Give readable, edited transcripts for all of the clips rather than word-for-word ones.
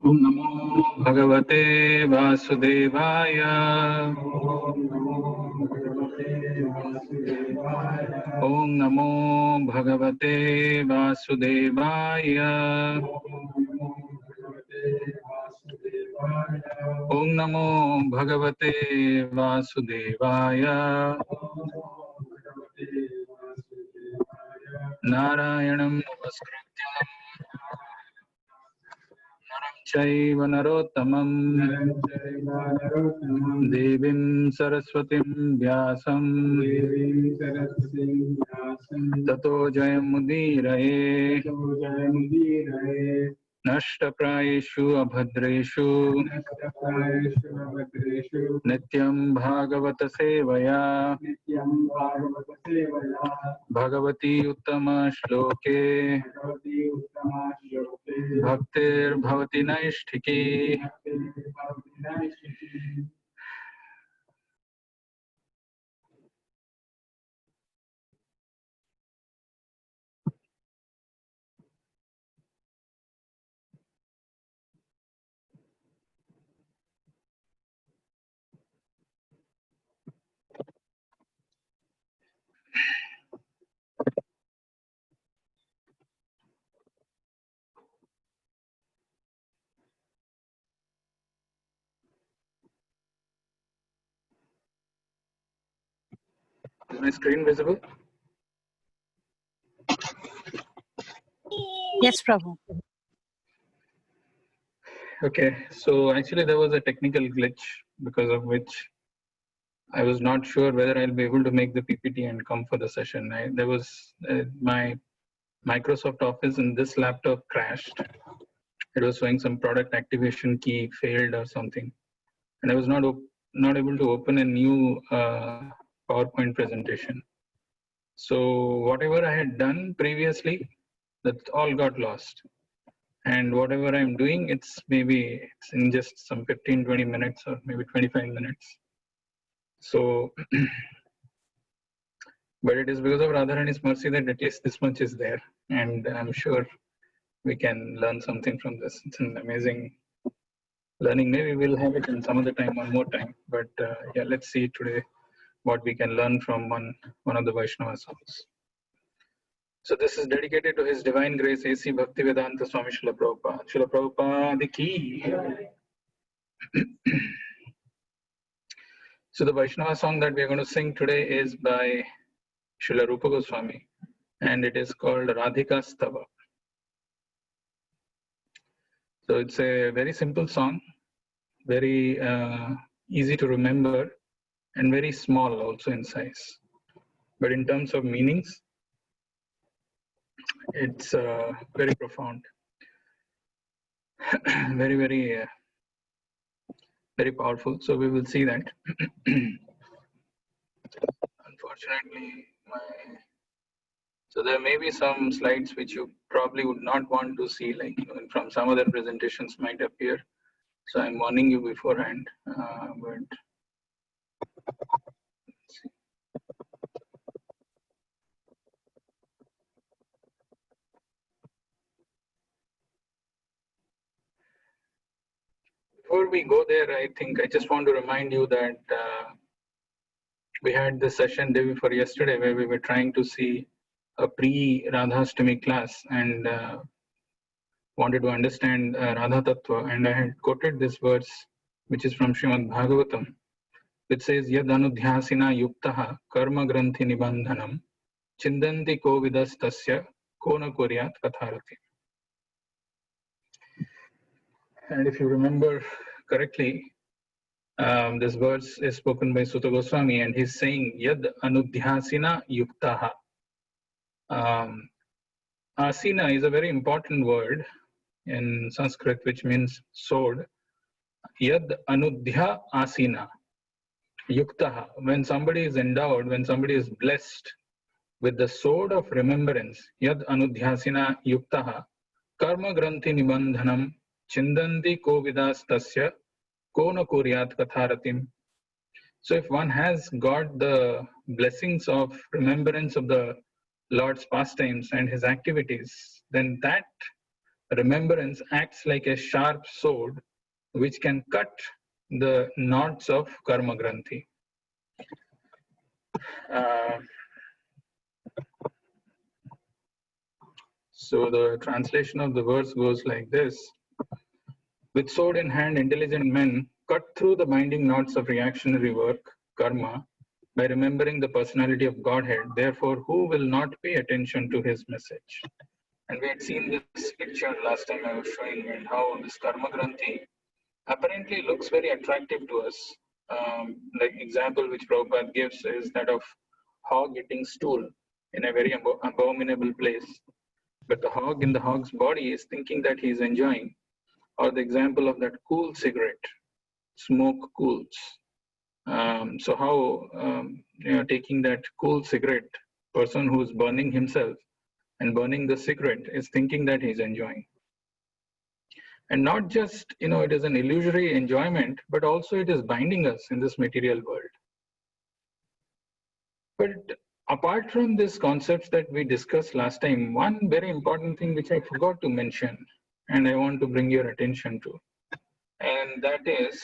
Om Namo Bhagavate Vasudevaya. Om Namo Bhagavate Vasudevaya. Om Namo Bhagavate Vasudevaya. Narayanam Namaskrityam Naram Chaiva Narottamam Devim Saraswatim Vyasam Tato Jayamudiraye Nashtaprayeshu Abhadreshu Nityam Bhagavata Sevaya Bhagavati Uttama Shloke Bhaktir Bhavati Naishtiki. Is my screen visible? Yes, Prabhu. Okay, so actually there was a technical glitch because of which I was not sure whether I'll be able to make the PPT and come for the session. There was my Microsoft Office in this laptop crashed. It was showing some product activation key failed or something, and I was not able to open a new PowerPoint presentation. So whatever I had done previously, that all got lost. And whatever I'm doing, it's in just some 15-20 minutes or maybe 25 minutes. So, but it is because of Radharani's mercy that at least this much is there, and I'm sure we can learn something from this. It's an amazing learning. Maybe we'll have it in some other time, one more time. But yeah, let's see today what we can learn from one of the Vaishnava songs. So this is dedicated to His Divine Grace A.C. Bhaktivedanta Swami Srila Prabhupada. Srila Prabhupada ki. So the Vaishnava song that we are going to sing today is by Srila Rupa Goswami, and it is called Radhika Stava. So it's a very simple song, very easy to remember, and very small also in size. But in terms of meanings, it's very profound, very, very, very powerful. So we will see that. Unfortunately, so there may be some slides which you probably would not want to see, like from some other presentations might appear. So I'm warning you beforehand. But let's see. Before we go there, I think I just want to remind you that we had this session day before yesterday where we were trying to see a pre-Radhastami class and wanted to understand Radha Tattva, and I had quoted this verse which is from Srimad Bhagavatam, which says Yad Anudhyasina Yuktaha Karma Granthi Nibandhanam Chindanti Kovidas Tasya Kona Kuryat Katharati. And if you remember correctly, this verse is spoken by Sutta Goswami, and he's saying Yad Anudhyasina Yuktaha. Asina is a very important word in Sanskrit, which means sword. Yad Anudhya Asina Yuktaha. When somebody is endowed, when somebody is blessed with the sword of remembrance, Yad Anudhyasina Yuktaha Karma Granthi Nibandhanam Chindanti Kovidas Tasya Kona Kuryat Katharatim. So if one has got the blessings of remembrance of the Lord's pastimes and his activities, then that remembrance acts like a sharp sword which can cut the knots of karma granthi. So the translation of the verse goes like this. With sword in hand, intelligent men cut through the binding knots of reactionary work, karma, by remembering the personality of Godhead. Therefore, who will not pay attention to his message? And we had seen this picture last time I was showing, and how this karma granthi apparently looks very attractive to us. Like example which Prabhupada gives is that of hog eating stool in a very abominable place. But the hog in the hog's body is thinking that he is enjoying. Or the example of that cool cigarette, smoke cools. So how taking that cool cigarette, person who's burning himself and burning the cigarette is thinking that he's enjoying. And not just, it is an illusory enjoyment, but also it is binding us in this material world. But apart from these concepts that we discussed last time, one very important thing which I forgot to mention, and I want to bring your attention to, and that is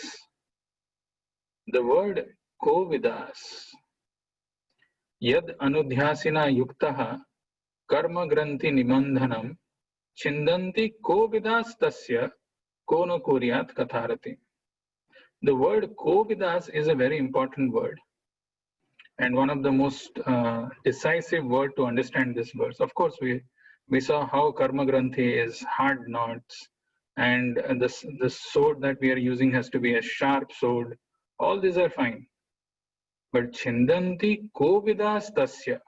the word kovidas. Yad anudhyasina yuktaha karma granthi nimandhanam chindanti kovidas tasya kono kuryat katharati. The word kovidas is a very important word and one of the most decisive word to understand this verse. Of course, we saw how karma granthi is hard knots, and the sword that we are using has to be a sharp sword. All these are fine. But chindanti kovidas tasya.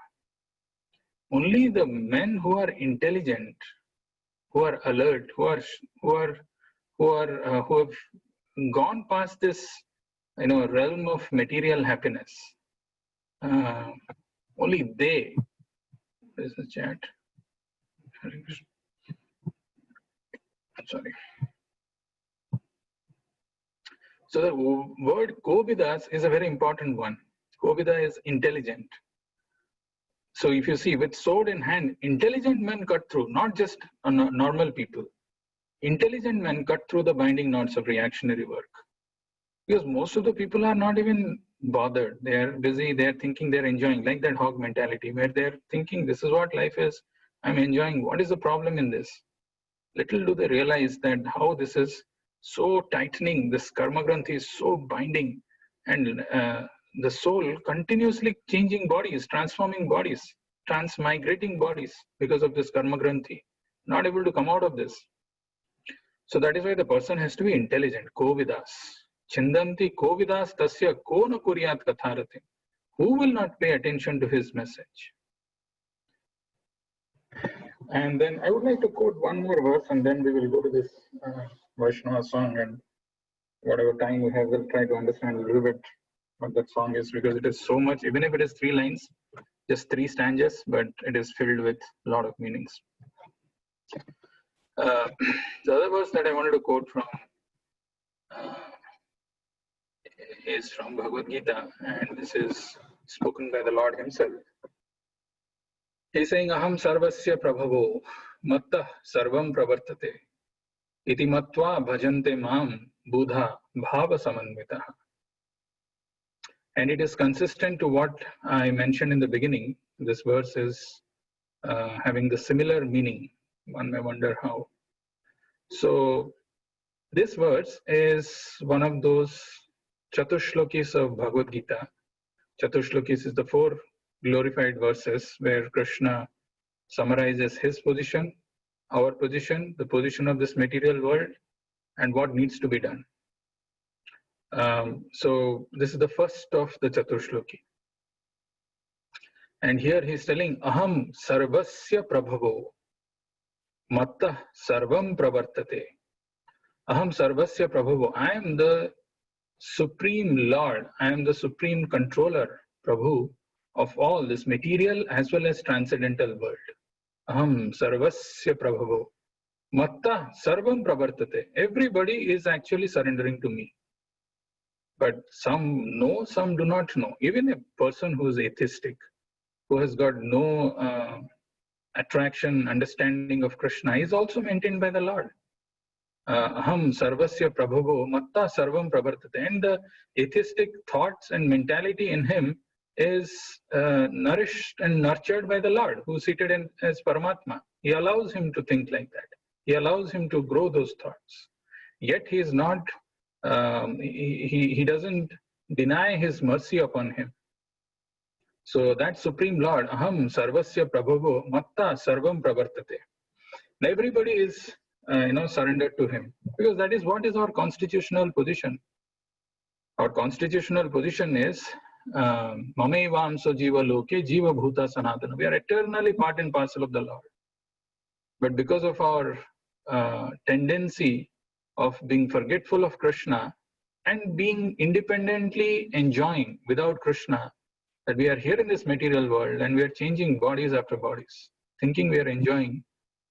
Only the men who are intelligent, who are alert, who have gone past this, realm of material happiness. Only they. What is the chat? Sorry. So the word kovidas is a very important one. Kovida is intelligent. So if you see, with sword in hand, intelligent men cut through, not just normal people. Intelligent men cut through the binding knots of reactionary work. Because most of the people are not even bothered. They are busy, they are thinking, they're enjoying, like that hog mentality, where they're thinking, this is what life is, I'm enjoying, what is the problem in this? Little do they realize that how this is so tightening, this karma granthi is so binding, and the soul continuously changing bodies, transforming bodies, transmigrating bodies because of this karma granthi, not able to come out of this. So that is why the person has to be intelligent, kovidas. Chindanti kovidas tasya kona kuryat katharati. Who will not pay attention to his message? And then I would like to quote one more verse, and then we will go to this Vaishnava song, and whatever time we have, we'll try to understand a little bit what that song is, because it is so much, even if it is 3 lines, just 3 stanzas, but it is filled with a lot of meanings. The other verse that I wanted to quote from is from Bhagavad Gita, and this is spoken by the Lord himself. He's saying, Aham sarvasya prabhavo mattah sarvam pravartate iti matva bhajante mam buddha bhava samanvitah. And it is consistent to what I mentioned in the beginning. This verse is having the similar meaning. One may wonder how. So this verse is one of those chatushlokis of Bhagavad Gita. Chatushlokis is the 4 glorified verses where Krishna summarizes his position, our position, the position of this material world, and what needs to be done. So this is the first of the Chatushloki. And here he's telling, Aham sarvasya prabhavo mattah sarvam pravartate. Aham sarvasya prabhavo. I am the supreme Lord. I am the supreme controller, Prabhu, of all this material as well as transcendental world. Aham sarvasya prabhavo mattah sarvam pravartate. Everybody is actually surrendering to me. But some know, some do not know. Even a person who is atheistic, who has got no attraction, understanding of Krishna is also maintained by the Lord. Aham sarvasya prabhavo matta sarvam pravartate. And the atheistic thoughts and mentality in him is nourished and nurtured by the Lord, who is seated as Paramatma. He allows him to think like that. He allows him to grow those thoughts. Yet he is not, he doesn't deny his mercy upon him. So that Supreme Lord, Aham sarvasya prabhavo matta sarvam pravartate. Everybody is surrendered to him, because that is what is our constitutional position. Our constitutional position is Mamevamsa jiva loke jiva bhuta sanatana. We are eternally part and parcel of the Lord. But because of our tendency of being forgetful of Krishna and being independently enjoying without Krishna, that we are here in this material world and we are changing bodies after bodies, thinking we are enjoying,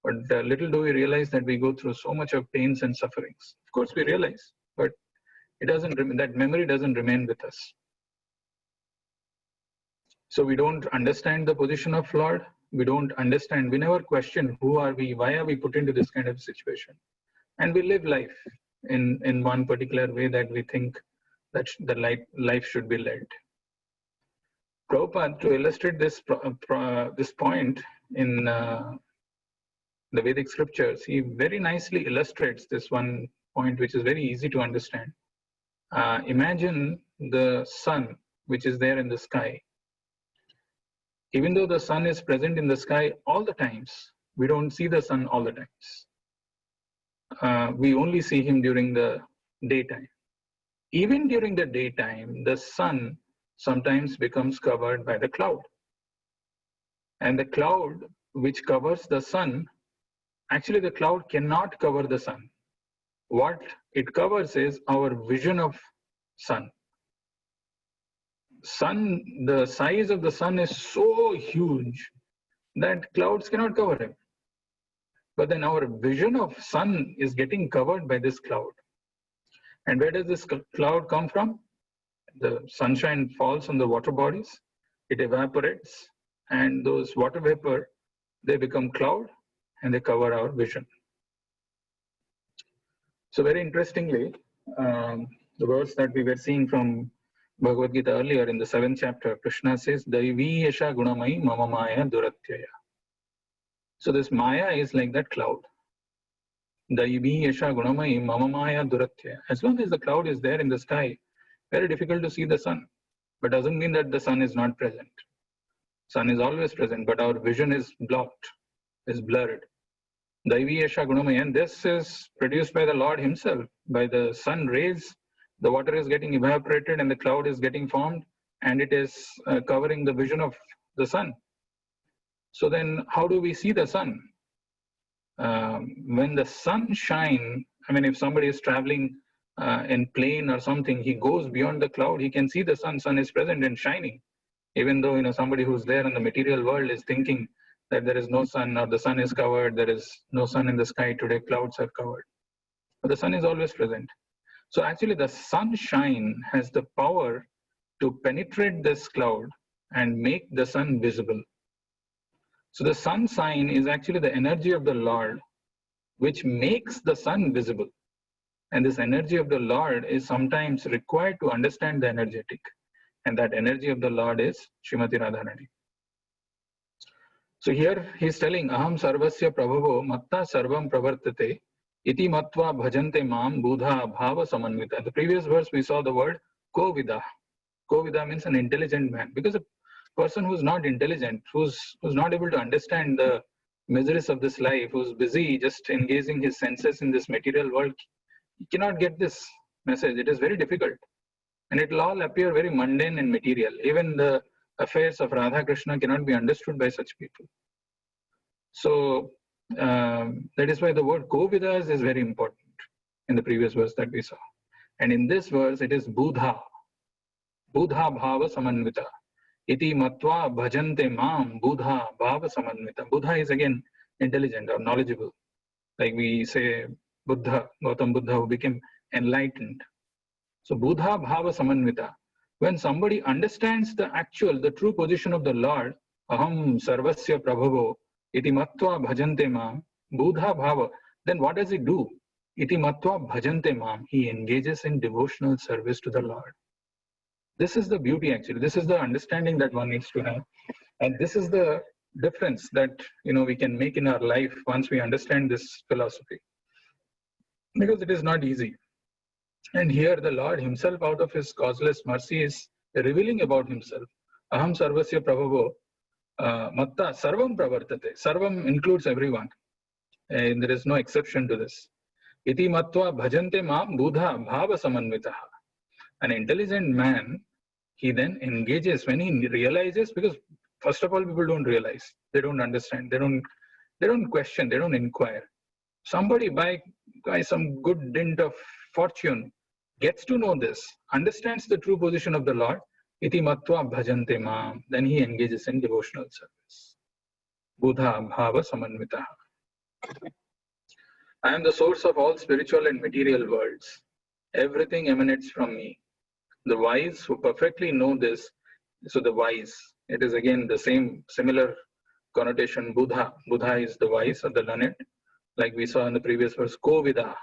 but little do we realize that we go through so much of pains and sufferings. Of course we realize, but it doesn't. That memory doesn't remain with us. So we don't understand the position of Lord. We don't understand. We never question who are we, why are we put into this kind of situation, and we live life in one particular way that we think that the life should be led. Prabhupada, to illustrate this point in the Vedic scriptures, he very nicely illustrates this one point, which is very easy to understand. Imagine the sun, which is there in the sky. Even though the sun is present in the sky all the times, we don't see the sun all the times. We only see him during the daytime. Even during the daytime, the sun sometimes becomes covered by the cloud. And the cloud which covers the sun, actually the cloud cannot cover the sun. What it covers is our vision of sun. The size of the sun is so huge that clouds cannot cover him. But then our vision of sun is getting covered by this cloud. And where does this cloud come from? The sunshine falls on the water bodies, it evaporates, and those water vapor, they become cloud and they cover our vision. So very interestingly, the verse that we were seeing from Bhagavad Gita earlier in the 7th chapter, Krishna says, Daivi yasha gunamai mama maya duratyaya. So this maya is like that cloud. Daivi yasha gunamai mama maya duratyaya. As long as the cloud is there in the sky, very difficult to see the sun. But doesn't mean that the sun is not present. Sun is always present, but our vision is blocked, is blurred. Daivi yasha gunamai, and this is produced by the Lord himself. By the sun rays, the water is getting evaporated and the cloud is getting formed, and it is covering the vision of the sun. So then how do we see the sun? When the sun shines, if somebody is traveling in plane or something, he goes beyond the cloud, he can see the sun. Sun is present and shining. Even though somebody who's there in the material world is thinking that there is no sun, or the sun is covered, there is no sun in the sky today, clouds are covered. But the sun is always present. So actually the sunshine has the power to penetrate this cloud and make the sun visible. So the sun sign is actually the energy of the Lord, which makes the sun visible. And this energy of the Lord is sometimes required to understand the energetic. And that energy of the Lord is Srimati Radharani. So here he's telling, Aham sarvasya prabhavo matta sarvam pravartate iti matva bhajante mam buddha bhava samanvita. The previous verse we saw the word kovida. Kovida means an intelligent man. Because a person who's not intelligent, who's not able to understand the miseries of this life, who's busy just engaging his senses in this material world, he cannot get this message. It is very difficult. And it will all appear very mundane and material. Even the affairs of Radha Krishna cannot be understood by such people. So that is why the word Kovidas is very important in the previous verse that we saw. And in this verse, it is Buddha. Buddha bhava samanvita. Iti matva bhajante mam Buddha bhava samanvita. Buddha is again intelligent or knowledgeable. Like we say Buddha, Gautam Buddha, who became enlightened. So Buddha bhava samanvita. When somebody understands the true position of the Lord, aham sarvasya prabhavo, Iti matva bhajante mam, Buddha bhava. Then what does he do? Iti matva bhajante mam. He engages in devotional service to the Lord. This is the beauty actually. This is the understanding that one needs to have. And this is the difference that we can make in our life once we understand this philosophy. Because it is not easy. And here the Lord himself, out of his causeless mercy, is revealing about himself. Aham sarvasya prabhavo matta sarvam pravartate. Sarvam includes everyone. And there is no exception to this. Iti matva bhajante mam buddha bhava samanvitaha. An intelligent man, he then engages when he realizes, because first of all, people don't realize, they don't understand, they don't question, they don't inquire. Somebody by some good dint of fortune gets to know this, understands the true position of the Lord, iti matva bhajante mam, then he engages in devotional service. Buddha bhava samanvitaha. I am the source of all spiritual and material worlds. Everything emanates from me. The wise who perfectly know this, so the wise, it is again the same similar connotation, Buddha. Buddha is the wise or the learned, like we saw in the previous verse, Kovida.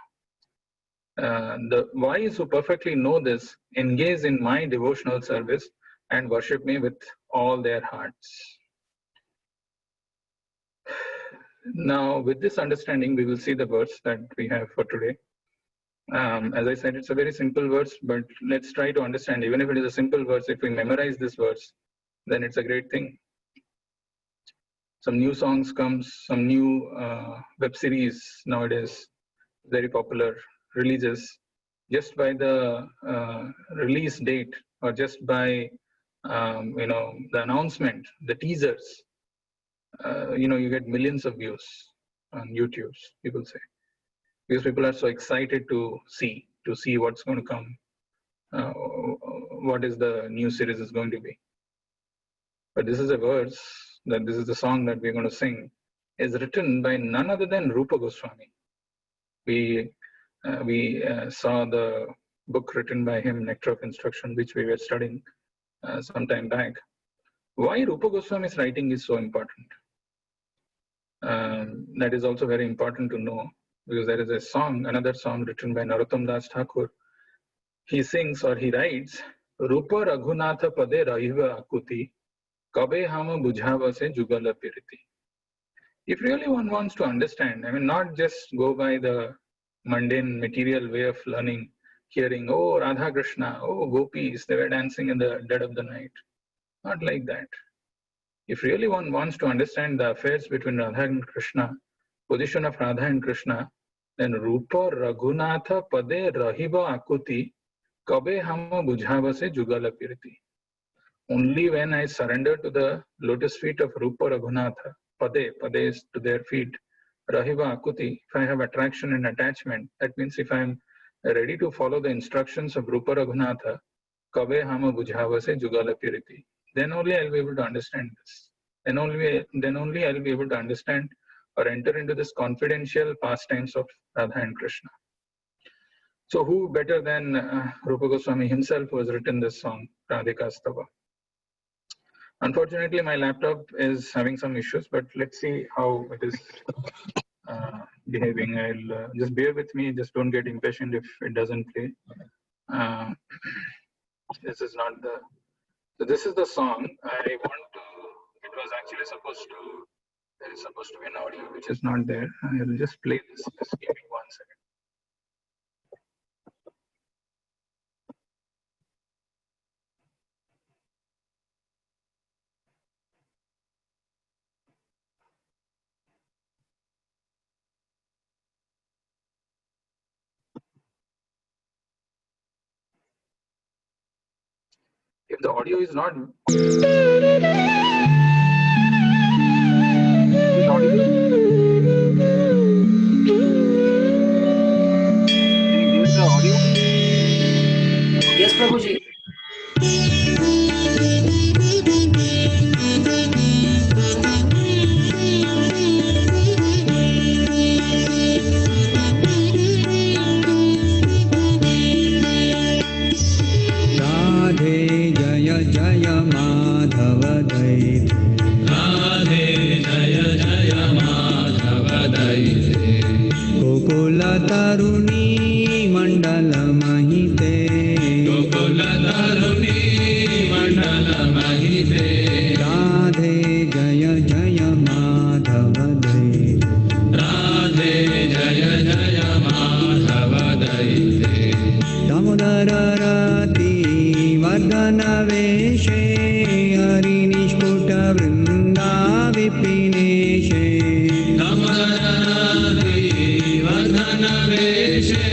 The wise who perfectly know this engage in my devotional service and worship me with all their hearts. Now, with this understanding, we will see the verse that we have for today. As I said, it's a very simple verse, but let's try to understand. Even if it is a simple verse, if we memorize this verse, then it's a great thing. Some new songs comes, some new web series nowadays, very popular, releases. Just by the release date or just by the announcement, the teasers, you get millions of views on YouTube, people say. Because people are so excited to see what's going to come, what is the new series is going to be. But this is a verse, that this is the song that we're going to sing, is written by none other than Rupa Goswami. We saw the book written by him, Nectar of Instruction, which we were studying some time back. Why Rupa Goswami's writing is so important? That is also very important to know. Because there is a song, another song written by Narottam Das Thakur. He sings or he writes, Rupa Raghunatha Pade Rahiva Akuti, Kabe Hama Bujhava Se Jugala Piriti. If really one wants to understand, not just go by the mundane material way of learning, hearing, oh, Radha Krishna, oh, gopis, they were dancing in the dead of the night. Not like that. If really one wants to understand the affairs between Radha and Krishna, position of Radha and Krishna, then Rupa Raghunatha Pade Rahiva Akuti Kabe Hama Bujhava Se Jugala Piriti. Only when I surrender to the lotus feet of Rupa Raghunatha, Pade is to their feet, Rahiva Akuti, if I have attraction and attachment, that means if I am ready to follow the instructions of Rupa Raghunatha, Kabe Hama Bujhava Se Jugala Piriti, then only I will be able to understand this. Then only I will be able to understand or enter into this confidential pastimes of Radha and Krishna. So who better than Rupa Goswami himself who has written this song, Radhika Stava. Unfortunately, my laptop is having some issues, but let's see how it is behaving. I'll just bear with me, just don't get impatient if it doesn't play. This is not the, so this is the song. It was actually supposed to, there is supposed to be an audio which is not there. I will just play this. Just give me 1 second. If the audio is not audible, can you hear the audio? Yes, Prabhuji. Radhe jaya jaya madhava dayite. Gokula Taruni Mandala Mahite Gokula Taruni Mandala Mahite Radhe Jaya Jaya Madhava Dayite Radhe Jaya Jaya Madhava Dayite Damodara Rati Vardhana Veshe Hari Nishkuta Vrinda Vipineshe Damodara Rati Vardhana Veshe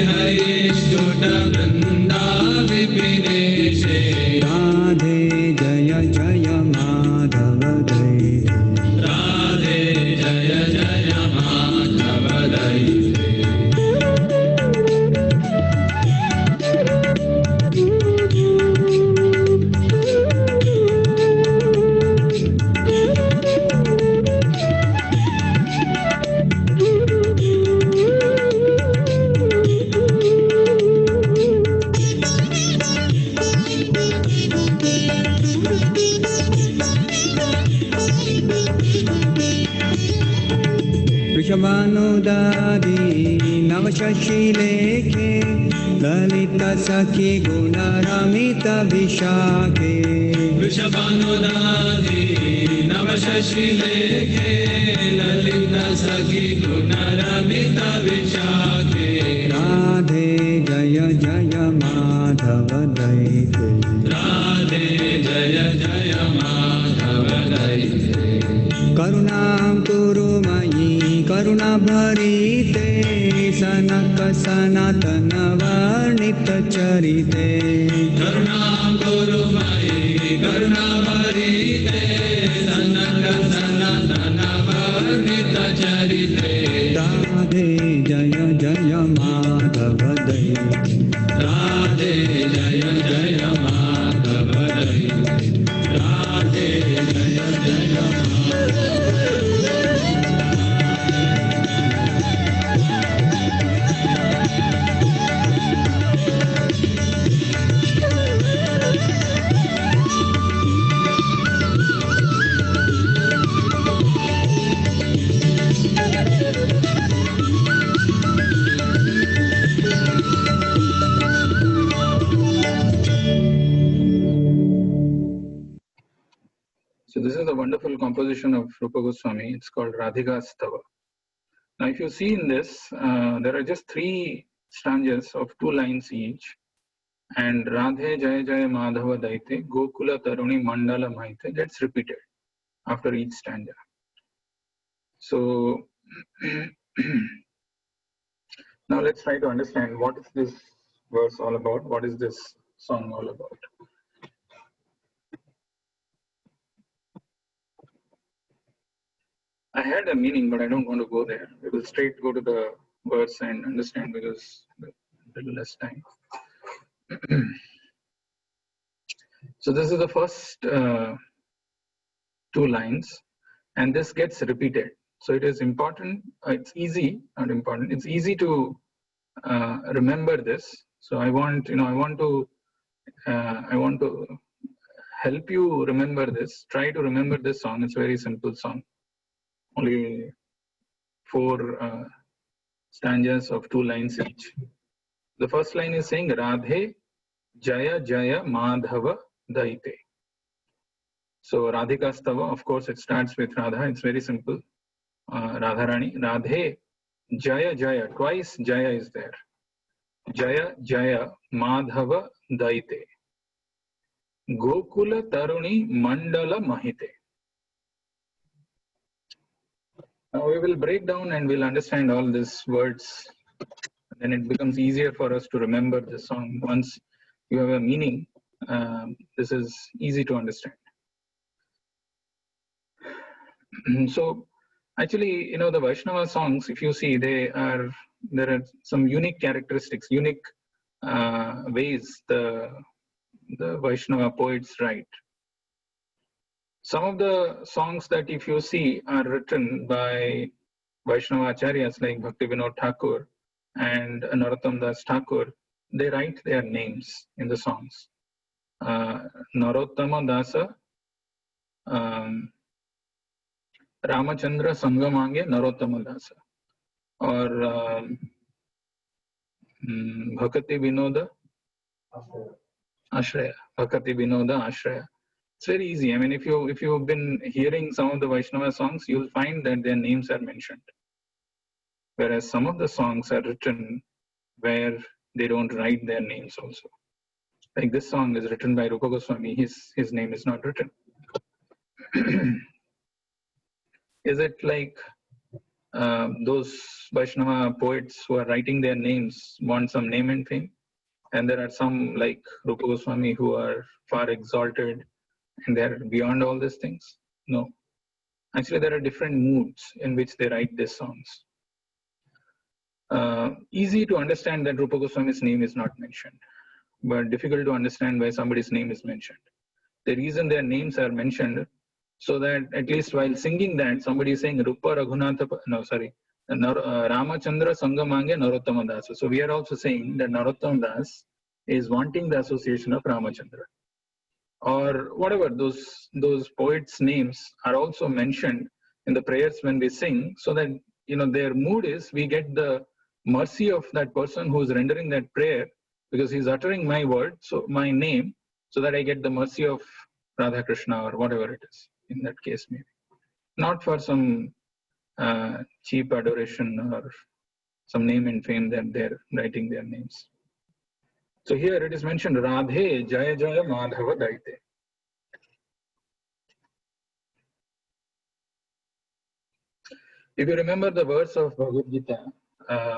Hari Nishkuta Vrinda Vipineshe Radhe Jaya Jaya Madhava Dayite Radhe Jaya Jaya Madhava Dayite Vrishabhanudadi Navashashilekhe Lalita Sakhi Gunaramita Vishakhe Vrishabhanudadi Navashashilekhe Lalita Sakhi Gunaramita Vishakhe Radhe Jaya Jaya Madhava Dayite Radhe Jaya Jaya Madhava Dayite Karunam Kuru Mayi Karuna Bharite Sanaka Sanatana Varnita Charite Karunam Kuru Mayi Karuna Bharite Sanaka Sanatana Varnita Charite Radhe Jaya Jaya Madhava Dayite Radhe Jaya Jaya Madhava Dayite Radhe Jaya Jaya So this is a wonderful composition of Rupa Goswami. It's called Radhika Stava. Now, if you see in this, there are just 3 stanzas of 2 lines each. And Radhe Jaya Jaya Madhava Dayite Gokula Taruni Mandala Mahite gets repeated after each stanza. So now let's try to understand what is this verse all about? What is this song all about? I had a meaning, but I don't want to go there. We will straight go to the verse and understand because a little less time. So this is the first 2 lines, and this gets repeated. So it is important. It's easy, not important. It's easy to remember this. So I want to help you remember this. Try to remember this song. It's a very simple song. Only 4 stanzas of 2 lines each. The first line is saying Radhe Jaya Jaya Madhava Dayite. So Radhika Stava, of course, it starts with Radha. It's very simple. Radharani. Radhe Jaya Jaya. Twice Jaya is there. Jaya Jaya Madhava Dayite. Gokula Taruni Mandala Mahite. Now we will break down and we'll understand all these words. Then it becomes easier for us to remember the song. Once you have a meaning, this is easy to understand. So actually, the Vaishnava songs, if you see, there are some unique characteristics, unique ways the Vaishnava poets write. Some of the songs that if you see are written by Vaishnava acharyas like Bhaktivinoda Thakur and Narottam Das Thakur. They write their names in the songs. Narottama Dasa, Ramachandra Sangamange Narottama Dasa. or Bhakati Vinoda Ashraya. Bhakati Vinoda Ashraya. It's very easy. I mean, if you've been hearing some of the Vaishnava songs, you'll find that their names are mentioned. Whereas some of the songs are written where they don't write their names also. Like this song is written by Rupa Goswami. His name is not written. Is it like those Vaishnava poets who are writing their names want some name and fame? And there are some like Rupa Goswami who are far exalted and they're beyond all these things? No. Actually, there are different moods in which they write these songs. Easy to understand that Rupa Goswami's name is not mentioned, but difficult to understand why somebody's name is mentioned. The reason their names are mentioned, so that at least while singing that, somebody is saying Rupa Raghunatha, Ramachandra Sangamange Narottama Das. So we are also saying that Narottama Das is wanting the association of Ramachandra. Or whatever, those poets' names are also mentioned in the prayers when we sing, so that their mood is we get the mercy of that person who is rendering that prayer, because he's uttering my word, so my name, so that I get the mercy of Radha Krishna or whatever it is in that case, maybe not for some cheap adoration or some name and fame that they're writing their names. So here it is mentioned Radhe jaya jaya madhava dayite. If you remember the verse of Bhagavad Gita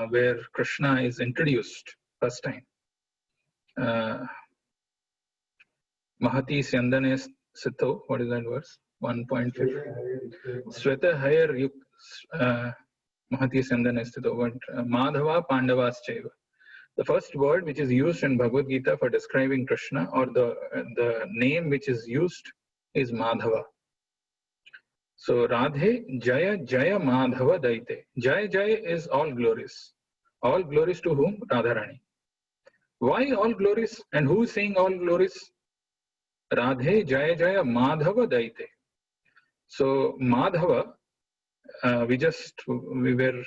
where Krishna is introduced first time, Mahati Syandane Sito, what is that verse? 1.5. Sweta Hayar Yuk Mahati Syandane Sito, what Madhava Pandavas Chaiva. The first word which is used in Bhagavad Gita for describing Krishna, or the name which is used, is Madhava. So Radhe Jaya Jaya Madhava Dayite. Jaya Jaya is all glories. All glories to whom? Radharani. Why all glories? And who is saying all glories? Radhe Jaya Jaya Madhava Dayite. So Madhava, we were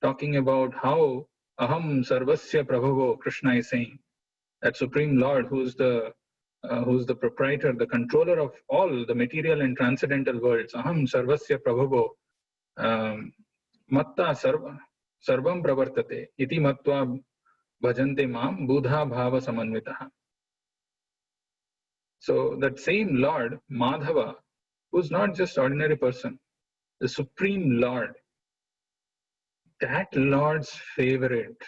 talking about how Aham Sarvasya Prabhavo, Krishna is saying, that Supreme Lord who's the proprietor, the controller of all the material and transcendental worlds. Aham Sarvasya Prabhavo Matta Sarvam Pravartate Iti Matva Bhajante Mam Buddha Bhava Samanvitaha. So that same Lord, Madhava, who's not just ordinary person, the Supreme Lord, that Lord's favorite,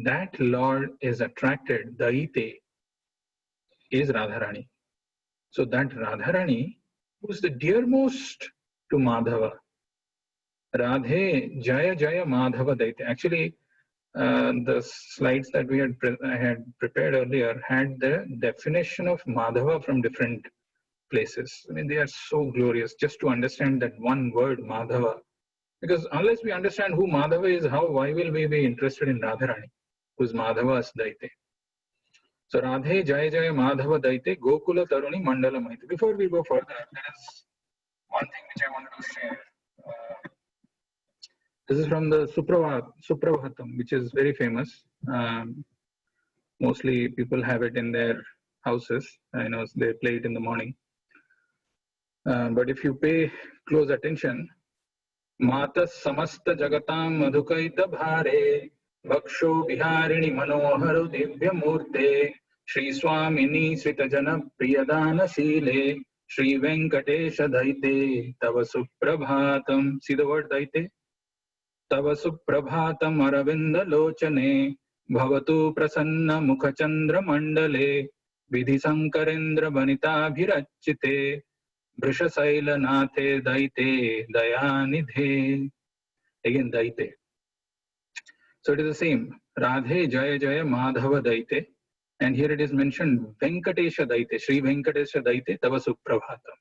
that Lord is attracted, dayite, is Radharani. So that Radharani, who's the dearmost to Madhava, Radhe Jaya Jaya Madhava Dayite. Actually, the slides that I had prepared earlier had the definition of Madhava from different places. I mean, they are so glorious. Just to understand that one word, Madhava, because unless we understand who Madhava is, why will we be interested in Radharani, who's Madhava's Dayite? So Radhe Jaya Jaya Madhava Dayite Gokula Taruni Mandala Maite. Before we go further, there's one thing which I wanted to share. This is from the Suprabhatam, which is very famous. Mostly people have it in their houses. I know they play it in the morning. But if you pay close attention, Mata Samasta Jagatam Madhukaita Bhare Bhaksho Biharini Manoharu Divya Murte Shri Swamini Sritajana Priyadana Sile Shri Venkatesha Daite Tava Suprabhatam. See the word Daite? Tava Suprabhatam Aravinda Lochane Bhavatu Prasanna Mukhachandra Mandale Vidhi Sankarendra Vanita Bhirachite Brishasaila Nathe Daite Dayanidhe. Again Daite. So it is the same. Radhe Jaya Jaya Madhava Daite. And here it is mentioned Venkatesha Daite. Shri Venkatesha Daite Tava Suprabhatam.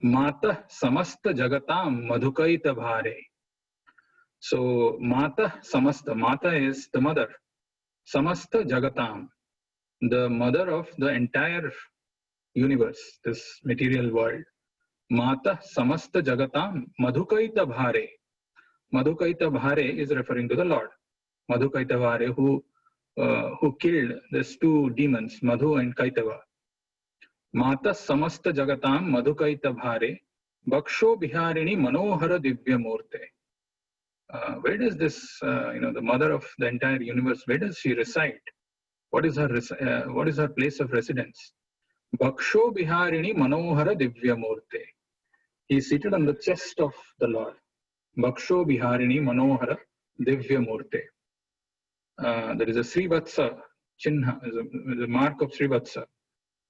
Mata Samasta Jagatam Madhukaita Bhare. So Mata Samasta. Mata is the mother. Samasta Jagatam. The mother of the entire universe, this material world. Mata Samasta Jagatam Madhukaita Bhare. Madhukaita Bhare is referring to the Lord. Madhukaita Bhare, who killed these two demons, Madhu and Kaitava. Mata Samasta Jagatam Madhukaita Bhare, Baksho Biharini Manohara Divya Murte. Where does this, the mother of the entire universe, where does she reside? What is her place of residence? Baksho Biharini Manohara Divya Murte. He is seated on the chest of the Lord. Baksho Biharini Manohara Divya Murte. There is a Srivatsa Chinha, the mark of Srivatsa,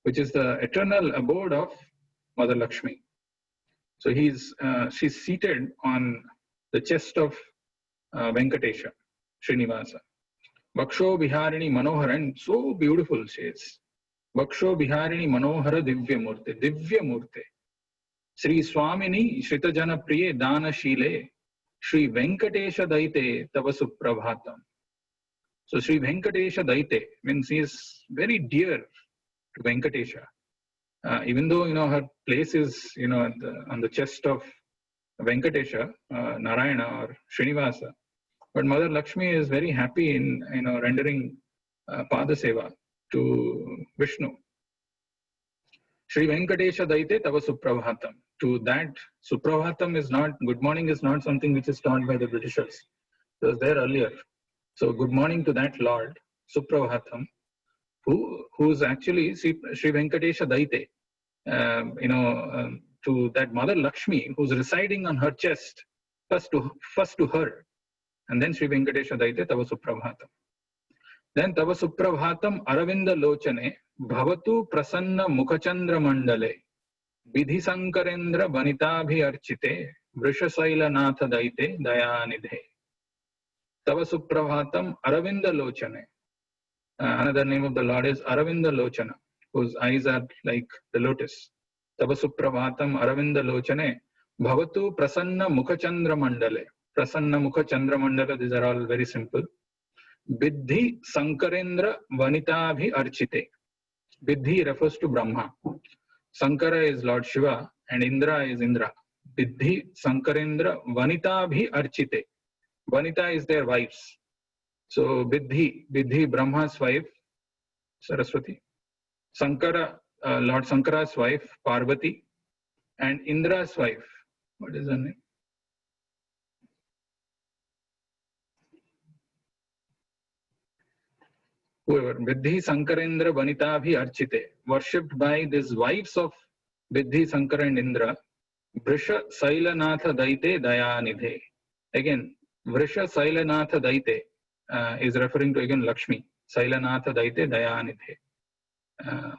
which is the eternal abode of Mother Lakshmi. So she's seated on the chest of Venkatesha, Srinivasa. Baksho Biharini Manohara, and so beautiful she is. Baksho Biharini Manohara Divya Murte. Divya Murte. Sri Swamini Shritajana Priye Dana Shile Sri Venkatesha Dayite Tava Suprabhatam. So Sri Venkatesha Dayite means he is very dear to Venkatesha. Even though her place is on the chest of Venkatesha, Narayana or Srinivasa, but Mother Lakshmi is very happy in rendering Pada Seva to Vishnu. Sri Venkatesha Dayite Tava Suprabhatam. To that, Suprabhatam is not, good morning is not something which is taught by the Britishers. It was there earlier. So good morning to that Lord, Suprabhatam, who is actually Sri Venkatesha Dayite, to that Mother Lakshmi who's residing on her chest, first to her, and then Sri Venkatesha Dayite Tava Suprabhatam. Then Tava Suprabhatam Aravinda Lochane Bhavatu Prasanna Mukhachandra Mandale Vidhi Sankarendra Vanitabhi Archite Vrishasaila Natha Daite Dayanidhe. Tava Suprabhatam Aravinda Lochane. Another name of the Lord is Aravinda Lochana, whose eyes are like the lotus. Tava Suprabhatam Aravinda Lochane Bhavatu Prasanna Mukhachandra Mandale. Prasanna Mukhachandra Mandala, these are all very simple. Vidhi Sankarendra Vanitabhi Archite. Vidhi refers to Brahma. Sankara is Lord Shiva and Indra is Indra. Vidhi Sankarendra Vanitabhi Archite. Vanita is their wives. So Vidhi Brahma's wife, Saraswati. Sankara, Lord Sankara's wife, Parvati. And Indra's wife, what is her name? Whoever, Vidhi Sankarendra Vanitabhi Archite, worshipped by these wives of Vidhi, Sankara and Indra, Vrisha Sailanatha Daite Dayanidhe. Again, Vrisha Sailanatha Daite is referring to again Lakshmi. Sailanatha Daite Dayanidhe.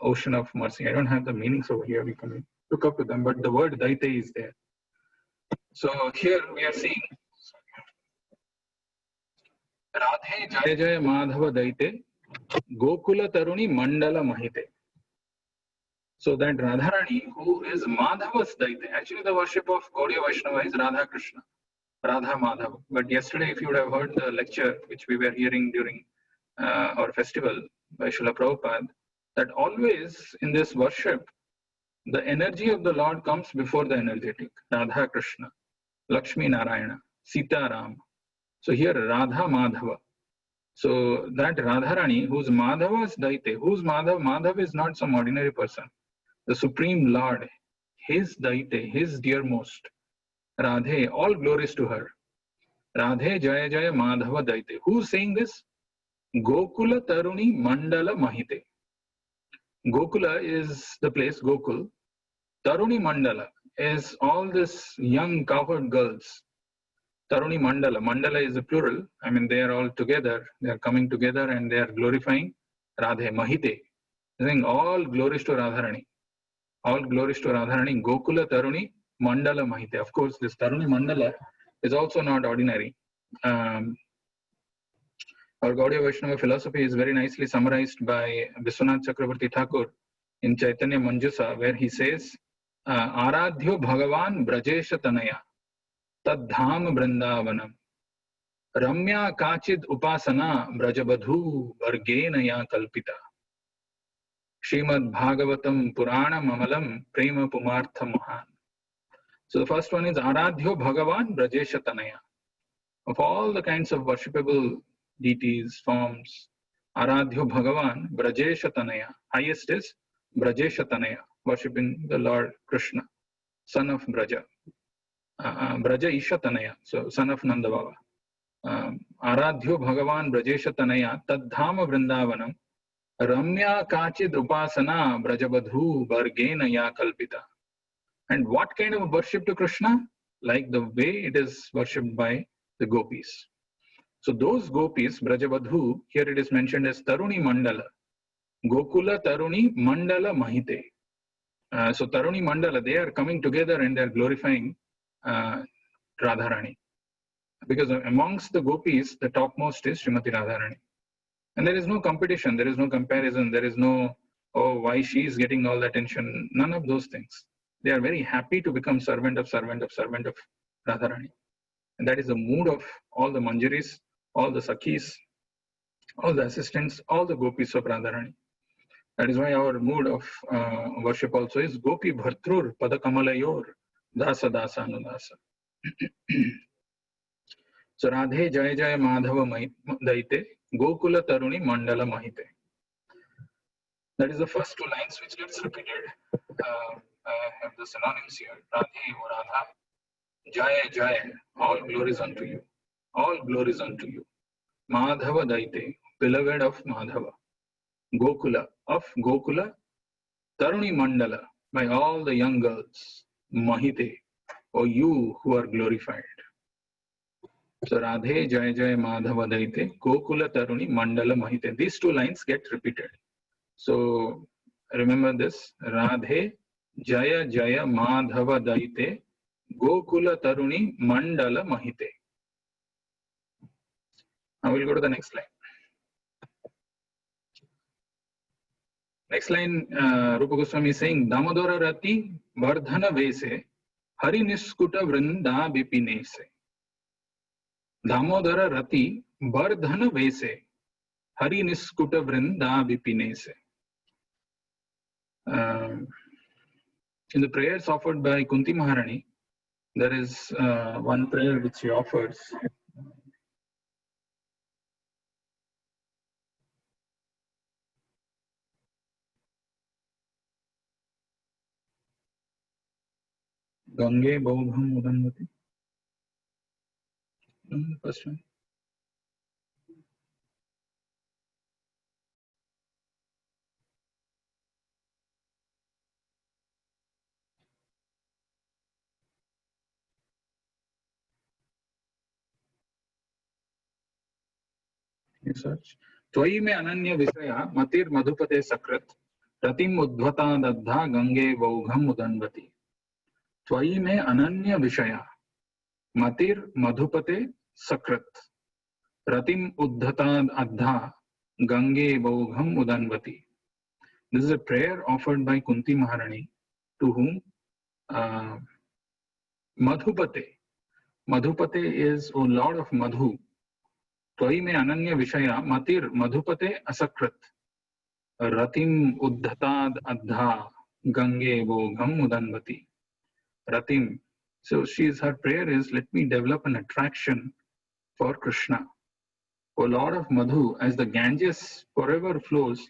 Ocean of mercy. I don't have the meanings over here, we can look up to them, but the word Daite is there. So here we are seeing Radhe Jaya Jaya Madhava Daite Gokula Taruni Mandala Mahite. So that Radharani, who is Madhava's Daite, actually the worship of Gaudiya Vaishnava is Radha Krishna, Radha Madhava. But yesterday, if you would have heard the lecture which we were hearing during our festival by Srila Prabhupada, that always in this worship, the energy of the Lord comes before the energetic. Radha Krishna, Lakshmi Narayana, Sita Ram. So here Radha Madhava. So that Radharani, whose Madhava's Daite, whose Madhava is not some ordinary person. The Supreme Lord, his Daite, his dearmost. Radhe, all glories to her. Radhe Jaya Jaya Madhava Daite. Who's saying this? Gokula Taruni Mandala Mahite. Gokula is the place, Gokul. Taruni Mandala is all this young cowherd girls. Taruni Mandala. Mandala is a plural. I mean, they are all together. They are coming together and they are glorifying Radhe, Mahite. Saying all glories to Radharani. All glories to Radharani. Gokula Taruni Mandala Mahite. Of course, this Taruni Mandala is also not ordinary. Our Gaudiya Vaishnava philosophy is very nicely summarized by Vishwanath Chakravarti Thakur in Chaitanya Manjusa, where he says, Aradhyo Bhagavan Brajesha Tanaya Tadham Vrindavanam Ramya Kachid Upasana Brajabadhu Vargena Ya Kalpita Srimad Bhagavatam Purana Mamalam Prema Pumartha Mahan. So the first one is Aradhyo Bhagavan Brajesha Tanaya. Of all the kinds of worshipable deities, forms, Aradhyo Bhagavan, Brajesha Tanaya. Highest is Brajesha Tanaya, worshipping the Lord Krishna, son of Braja. Braja Isha Tanaya, so son of Nanda Baba. Aradhyo Bhagavan Brajesha Tanaya, Tadhama Vrindavanam, Ramya Kachid Upasana, Brajabadhu, Vargena Ya Kalpita. And what kind of worship to Krishna? Like the way it is worshipped by the gopis. So those gopis, Brajabadhu, here it is mentioned as Taruni Mandala. Gokula Taruni Mandala Mahite. So Taruni Mandala, they are coming together and they are glorifying Radharani. Because amongst the gopis, the topmost is Srimati Radharani. And there is no competition, there is no comparison, there is no, oh, why she is getting all the attention. None of those things. They are very happy to become servant of Radharani. And that is the mood of all the Manjaris, all the Sakhis, all the assistants, all the gopis of Radharani. That is why our mood of worship also is Gopi Bhartrur Padakamalayur Dasa Dasa Anudasa. So Radhe Jaya Jaya Madhava Dayite Gokula Taruni Mandala Mahite. That is the first two lines which gets repeated. I have the synonyms here. Radhe or Radha. Jaya Jaya. All glories unto you. All glories unto you. Madhava Dayite. Beloved of Madhava. Gokula. Of Gokula. Taruni Mandala. By all the young girls. Mahite. O you who are glorified. So Radhe Jaya Jaya Madhava Dayite Gokula Taruni Mandala Mahite. These two lines get repeated. So remember this. Radhe Jaya Jaya Madhava Dayite Gokula Taruni Mandala Mahite. Now we'll go to the next line. Next line, Rupa Goswami is saying, Damodara Rati Vardhana Vese Hari Niskuta Vrinda Bipinese. Damodara Rati Vardhana Vese Hari Niskuta Vrinda Vipinese. In the prayers offered by Kunti Maharani, there is one prayer which she offers. Gange Baugham Udanvati. First one. Search. Tvai me ananya visaya matir madhupate sakrat ratim udvata daddha gange vaugham udanvati. Tvai me ananya visaya matir madhupate sakrat ratim udvata daddha gange vaugham udanvati. This is a prayer offered by Kunti Maharani to whom Madhupate. Madhupate is, O Lord of Madhu. Tvai me ananya vishaya matir madhupate asakrat ratim uddhatad adha gange vaugham udanvati. Ratim. So her prayer is, let me develop an attraction for Krishna. O Lord of Madhu, as the Ganges forever flows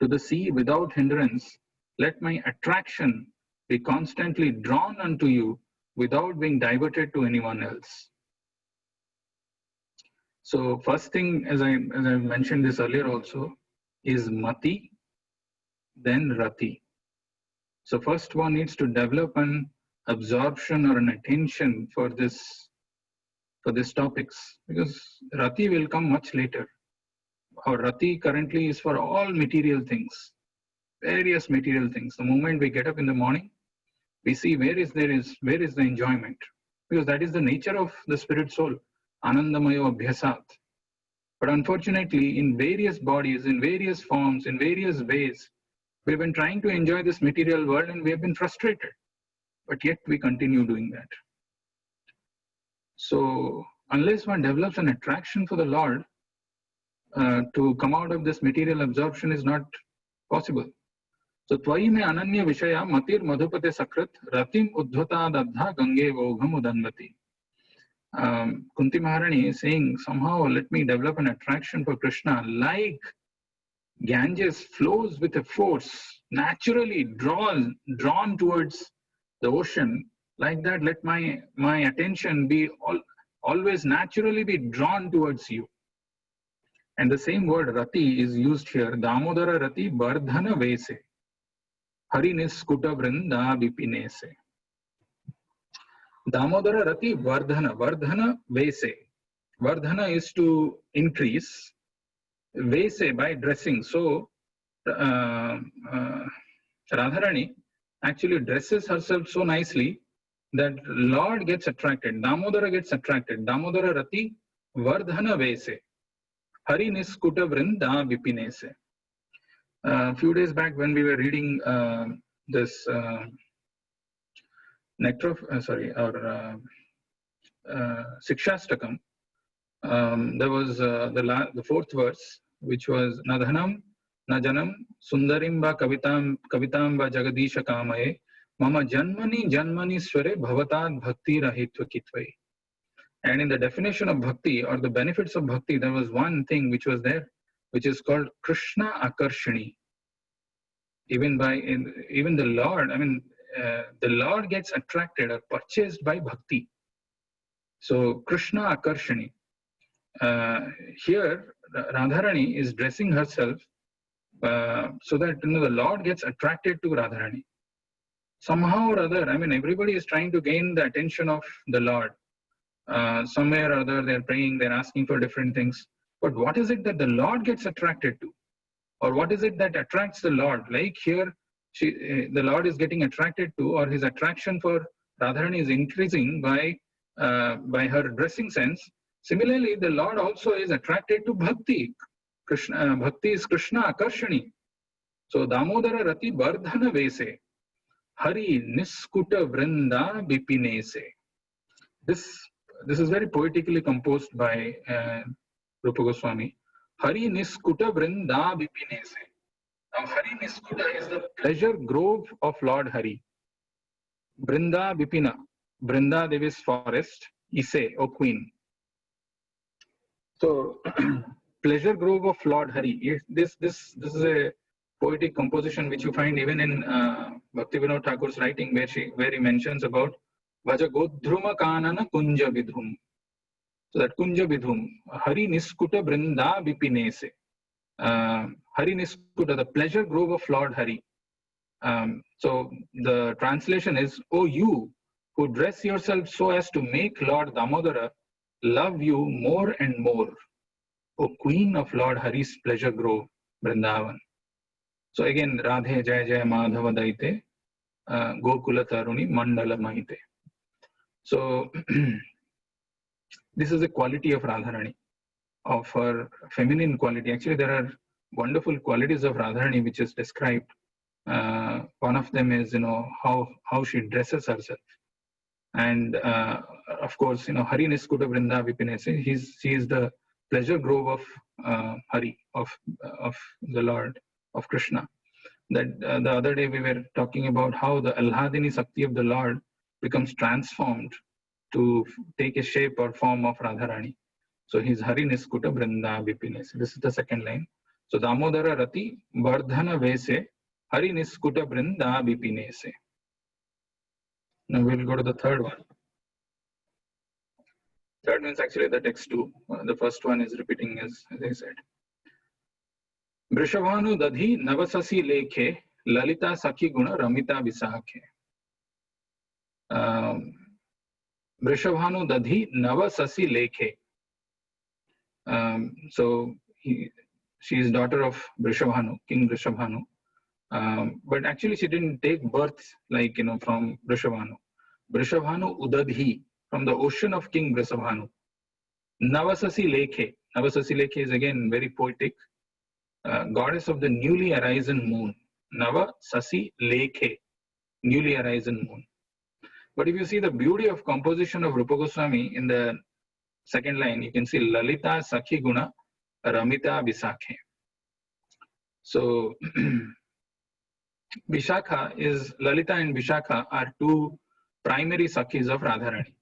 to the sea without hindrance, let my attraction be constantly drawn unto you without being diverted to anyone else. So first thing, as I mentioned this earlier also, is Mati, then Rati. So first one needs to develop an absorption or an attention for these topics, because Rati will come much later. Our Rati currently is for all material things, various material things. The moment we get up in the morning, we see where is the enjoyment, because that is the nature of the spirit soul. Anandamayo Abhyasat. But unfortunately, in various bodies, in various forms, in various ways, we've been trying to enjoy this material world and we have been frustrated. But yet we continue doing that. So unless one develops an attraction for the Lord, to come out of this material absorption is not possible. So Tvai me ananya vishaya matir madhupate sakrat ratim udvata daddha gange vaugham udanvati. Kunti Maharani is saying, somehow let me develop an attraction for Krishna like Ganges flows with a force, naturally drawn towards the ocean. Like that, let my attention be always naturally be drawn towards you. And the same word rati is used here. Damodara rati bardhana vese. Harinis kuta vrinda vipinese. Damodara rati vardhana vese. Vardhana is to increase. Vese by dressing. So Radharani actually dresses herself so nicely that Lord gets attracted. Damodara gets attracted. Damodara rati vardhana vese. Hari niskuta vrinda vipinese. A few days back when we were reading this Sikshastakam, there was the fourth verse, which was Nadhanam Najanam Sundarim ba kavitam ba jagadisha kamaye mama janmani sware bhavatad bhakti rahitva kitvai. And in the definition of bhakti or the benefits of bhakti, there was one thing which was there, which is called Krishna Akarshani. Even the Lord, the Lord gets attracted or purchased by bhakti. So Krishna Akarshani. Here Radharani is dressing herself so that the Lord gets attracted to Radharani. Somehow or other, everybody is trying to gain the attention of the Lord. Somewhere or other, they're praying, they're asking for different things. But what is it that the Lord gets attracted to? Or what is it that attracts the Lord? Like here, the Lord is getting attracted to, or his attraction for Radharani is increasing by her dressing sense. Similarly, the Lord also is attracted to bhakti. Bhakti is Krishna Akarshani. So Damodara rati bardhana vese. Hari niskuta vrinda vipinese. This is very poetically composed by Rupa Goswami. Hari niskuta vrinda vipinese. Now Hari niskuta is the pleasure grove of Lord Hari. Vrinda vipina. Vrinda Devi's forest. Ise, O queen. So pleasure grove of Lord Hari. This is a poetic composition which you find even in Bhaktivinoda Thakur's writing, where he mentions about Vaja Godhruma Kanana Kunja Vidhum. So that Kunja Vidhum, Hari Niskuta Brinda Vipinese. Hari Niskuta, the pleasure grove of Lord Hari. So the translation is, O you who dress yourself so as to make Lord Damodara love you more and more, O queen of Lord Hari's pleasure grove, Vrindavan. So again, Radhe jaya madhava dayite, Gokula Taruni mandala mahite. So this is a quality of Radharani, of her feminine quality. Actually, there are wonderful qualities of Radharani which is described. One of them is, how she dresses herself. And of course, Hari Niskuta Vrinda Vipinese, she is the pleasure grove of Hari, of the Lord, of Krishna. That the other day we were talking about how the Alhadini Sakti of the Lord becomes transformed to take a shape or form of Radharani. So he's Hari Niskuta Vrinda Vipinese. This is the second line. So Damodara Rati Vardhana Vese Hari Niskuta Vrinda Vipinese. Now we'll go to the third one. Third one is actually the text too. The first one is repeating as I said. Vrishabhanu Dadhi Navasasi Lekhe Lalita Sakhi Guna Ramita Visakhe. Vrishabhanu Dadhi Navasasi Lekhe. So she is daughter of Vrishabhanu, King Vrishabhanu. But actually she didn't take birth from Vrishabhanu. Vrishabhanu Udadhi, from the ocean of King Vrishabhanu. Navasasi Lekhe. Navasasi Lekhe is again very poetic. Goddess of the newly arisen moon. Navasasi Lekhe, newly arisen moon. But if you see the beauty of composition of Rupa Goswami in the second line, you can see Lalita Sakhi Guna Ramita Visakhe. So Vishakha is, Lalita and Vishakha are two primary Sakhis of Radharani.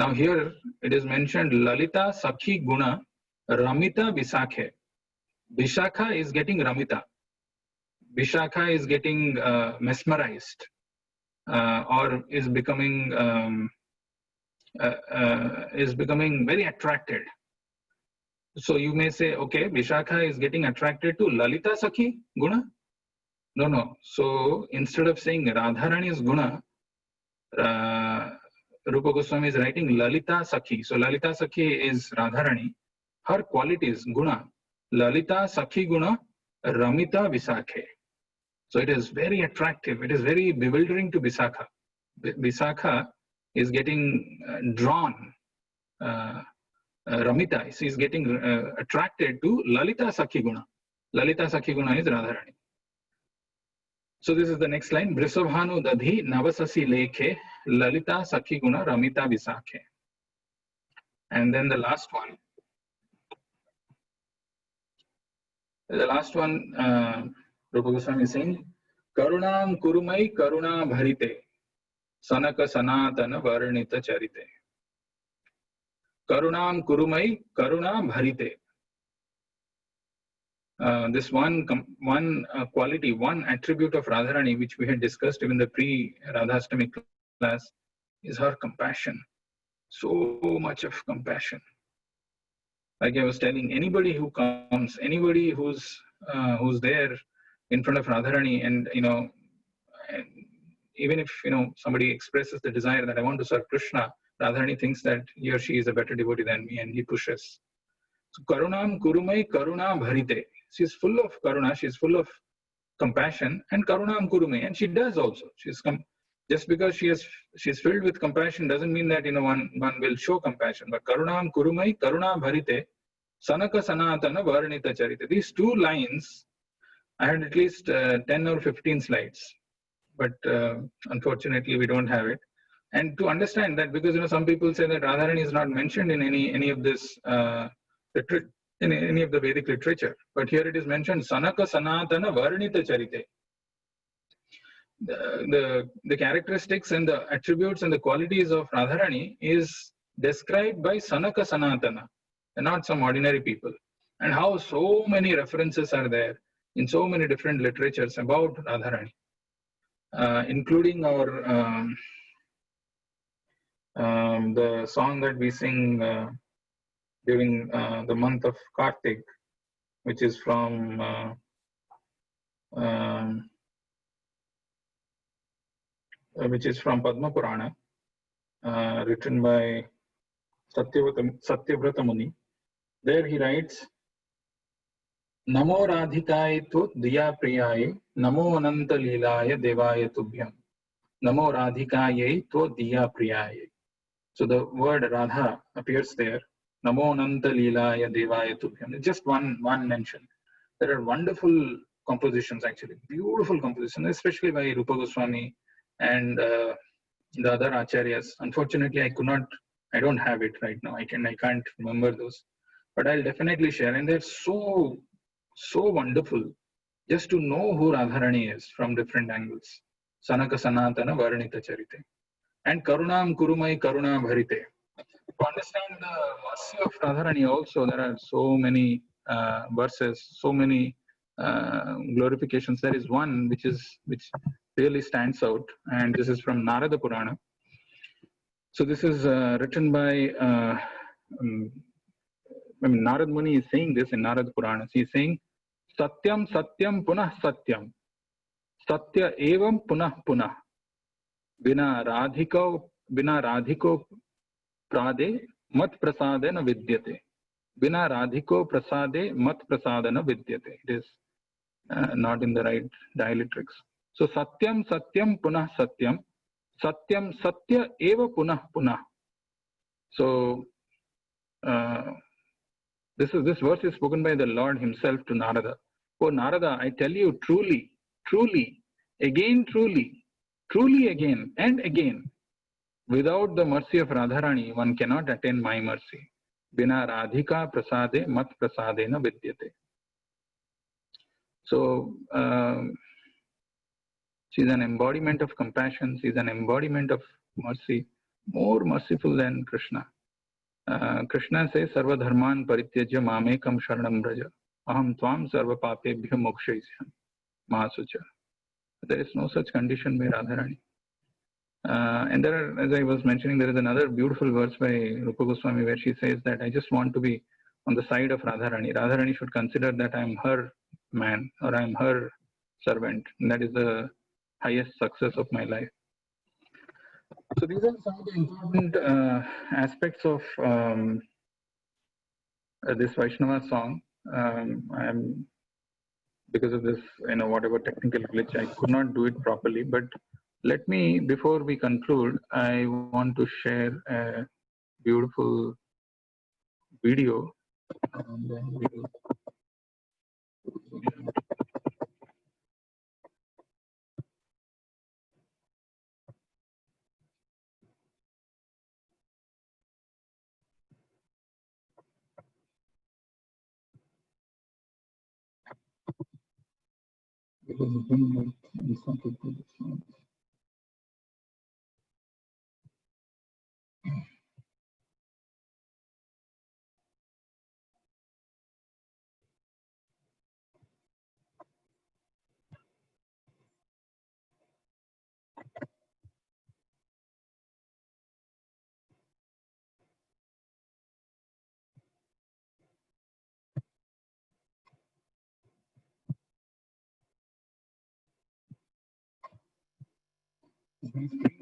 Now here it is mentioned Lalita Sakhi Guna Ramita Visakhe. Vishakha is getting Ramita. Vishakha is getting mesmerized or is becoming very attracted. So you may say, okay, Vishakha is getting attracted to Lalita Sakhi Guna. No. So instead of saying Radharani's Guna, Rupa Goswami is writing Lalita Sakhi. So Lalita Sakhi is Radharani. Her qualities, Guna. Lalita Sakhi Guna Ramita Visakhe. So it is very attractive. It is very bewildering to Visakha. Visakha is getting drawn. Ramita, she is getting attracted to Lalita Sakhi Guna. Lalita Sakhi Guna is Radharani. So this is the next line. Brisavhanu Dadhi Navasasi Lekhe Lalita Sakhi Guna Ramita Visakhe. And then the last one. The last one, Rupa Goswami is saying, Karunam Kurumai Karuna Bharite Sanaka Sanatana Varnita Charite. Karunam Kurumai Karuna Bharite. This one quality, one attribute of Radharani, which we had discussed even the pre-Radhastami class, is her compassion. So much of compassion. Like I was telling, anybody who comes, anybody who's there in front of Radharani, and even if somebody expresses the desire that I want to serve Krishna, Radharani thinks that he or she is a better devotee than me, and he pushes. So Karunam Kurumai Karuna Bharite. She is full of karuna, she is full of compassion, and Karunam Kurumai, and she does also. Just because she's filled with compassion doesn't mean that one will show compassion. But Karunam Kurumai Karuna Bharite Sanaka Sanatana Varnita Charita. These two lines, I had at least 10 or 15 slides, but unfortunately we don't have it. And to understand that, because some people say that Radharani is not mentioned in any of this in any of the Vedic literature, but here it is mentioned Sanaka Sanatana Varnita Charite. The characteristics and the attributes and the qualities of Radharani is described by Sanaka Sanatana, and not some ordinary people. And how so many references are there in so many different literatures about Radharani, including our the song that we sing during the month of Kartik, which is from Padma Purana, written by Satyavrata Muni. There he writes, Namo Radhikaye tu diya priyaye, Namo Ananta Leelaya Devaya Tubhyam. Namo Radhikaye tu diya priyaye. So the word Radha appears there. Namo Ananta Leelaya Devaya Tubhyam. It's just one mention. There are wonderful compositions, actually, beautiful compositions, especially by Rupa Goswami and the other acharyas. Unfortunately, I don't have it right now. I can't remember those, but I'll definitely share. And they're so wonderful, just to know who Radharani is from different angles. Sanaka Sanatana Varnita Charite. And Karunam Kurumai Karuna Bharite. To understand the mercy of Radharani also, there are so many verses, so many glorifications. There is one which really stands out, and this is from Narada Purana. So this is written by Narad Muni is saying this in Narada Purana. He is saying, Satyam Satyam Punah Satyam, Satya Evam Punah Punah, Bina Radhiko Prade Mat Prasadena Vidyate. Bina Radhiko Prasade Mat Prasadena Vidyate. It is not in the right dialectrics. So Satyam Satyam Punah Satyam, Satyam Satya Eva Punah Punah. So this verse is spoken by the Lord himself to Narada. Oh Narada, I tell you truly, truly, again truly, truly again and again, without the mercy of Radharani, one cannot attain my mercy. Bina Radhika Prasade Mat Prasadena Vidyate. So she's an embodiment of compassion, she's an embodiment of mercy, more merciful than Krishna. Krishna says, Sarva dharman parityajya mamekam sharanam braja. Aham tvam sarva papebhyo mokshayishyam mahasucha. There is no such condition by Radharani. And there are, as I was mentioning, there is another beautiful verse by Rupa Goswami where she says that I just want to be on the side of Radharani. Radharani should consider that I am her man or I am her servant. And that is the highest success of my life. So these are some of the important aspects of this Vaishnava song. Because of this, whatever technical glitch, I could not do it properly. But let me, before we conclude, I want to share a beautiful video. And then we will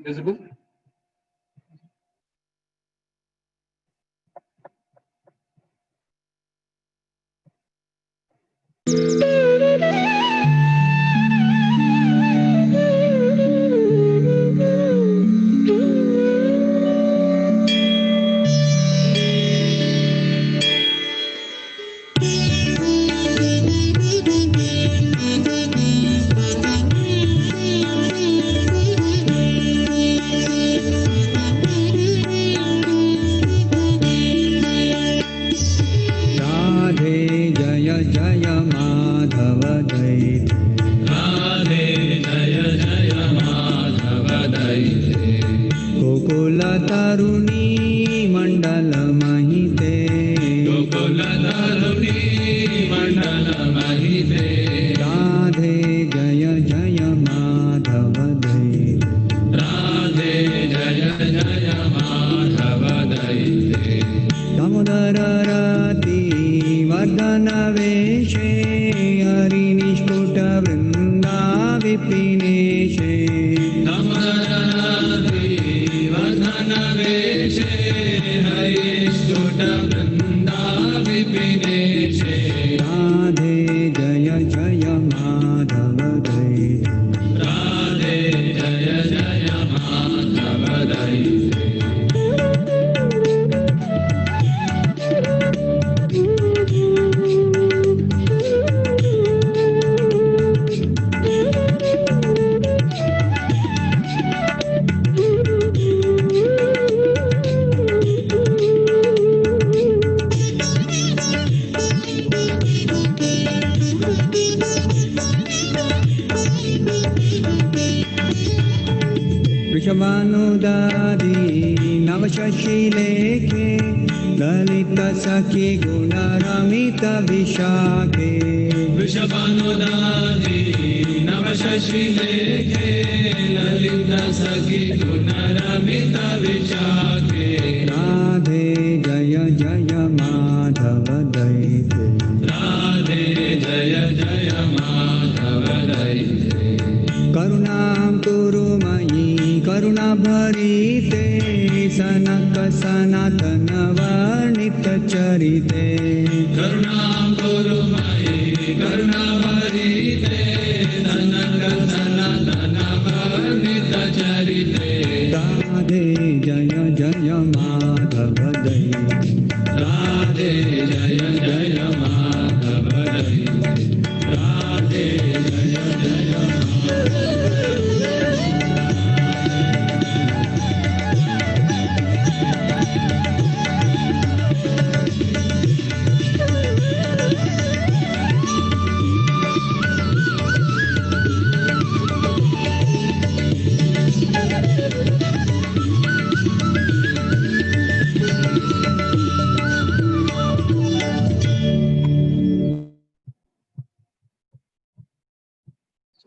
visible.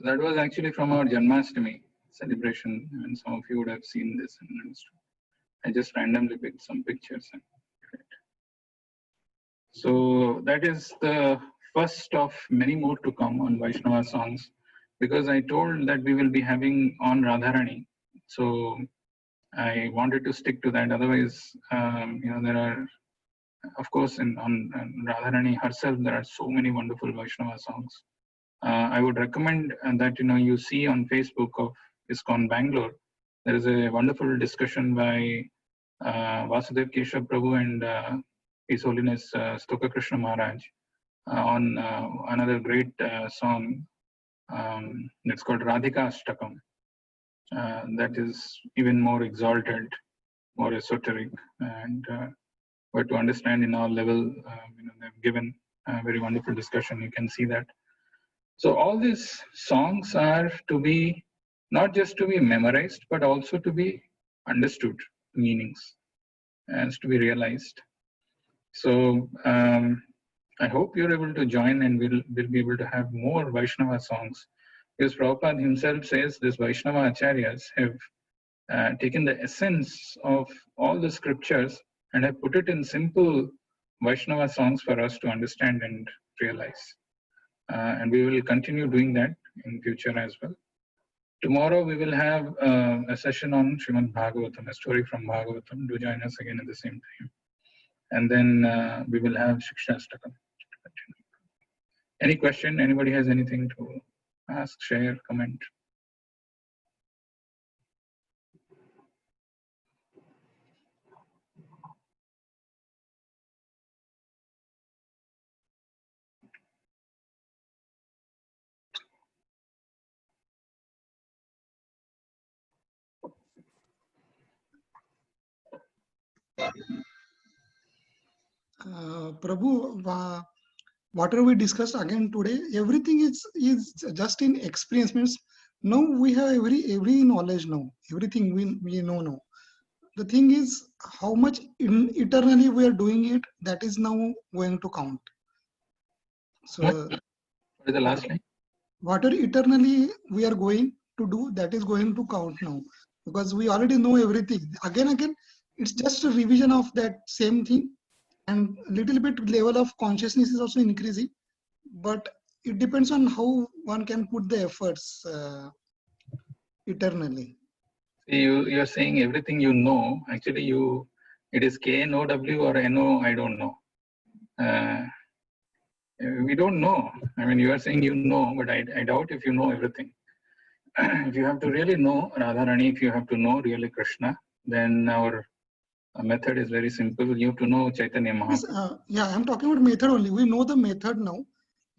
So that was actually from our Janmashtami celebration, and some of you would have seen this and understood. I just randomly picked some pictures. So that is the first of many more to come on Vaishnava songs, because I told that we will be having on Radharani. So I wanted to stick to that. Otherwise, there are, of course, on Radharani herself, there are so many wonderful Vaishnava songs. I would recommend that you see on Facebook of ISKCON Bangalore, there is a wonderful discussion by Vasudev Keshav Prabhu and His Holiness Stoka Krishna Maharaj on another great song that's called Radhika Stava. That is even more exalted, more esoteric, and but to understand in our level, they've given a very wonderful discussion. You can see that. So all these songs are to be not just to be memorized, but also to be understood, meanings, and to be realized. So I hope you're able to join, and we'll be able to have more Vaishnava songs. Because Prabhupada himself says this Vaishnava Acharyas have taken the essence of all the scriptures and have put it in simple Vaishnava songs for us to understand and realize. And we will continue doing that in future as well. Tomorrow we will have a session on Srimad Bhagavatam, a story from Bhagavatam. Do join us again at the same time. And then we will have Shikshastakam. Any question? Anybody has anything to ask, share, comment? Prabhu, whatever we discussed again today, everything is just in experience. Means now we have every knowledge now. Everything we know now. The thing is how much eternally we are doing it. That is now going to count. So What is the last line? Whatever eternally we are going to do, that is going to count now, because we already know everything. Again, it's just a revision of that same thing. And little bit level of consciousness is also increasing, but it depends on how one can put the efforts eternally. You're saying everything you know. Actually, it is KNOW or NO. I don't know. We don't know. I mean, you are saying you know, but I doubt if you know everything. If you have to really know Radharani, if you have to know really Krishna, then our method is very simple. You have to know Chaitanya Mahaprabhu. Yeah, I'm talking about method only. We know the method now.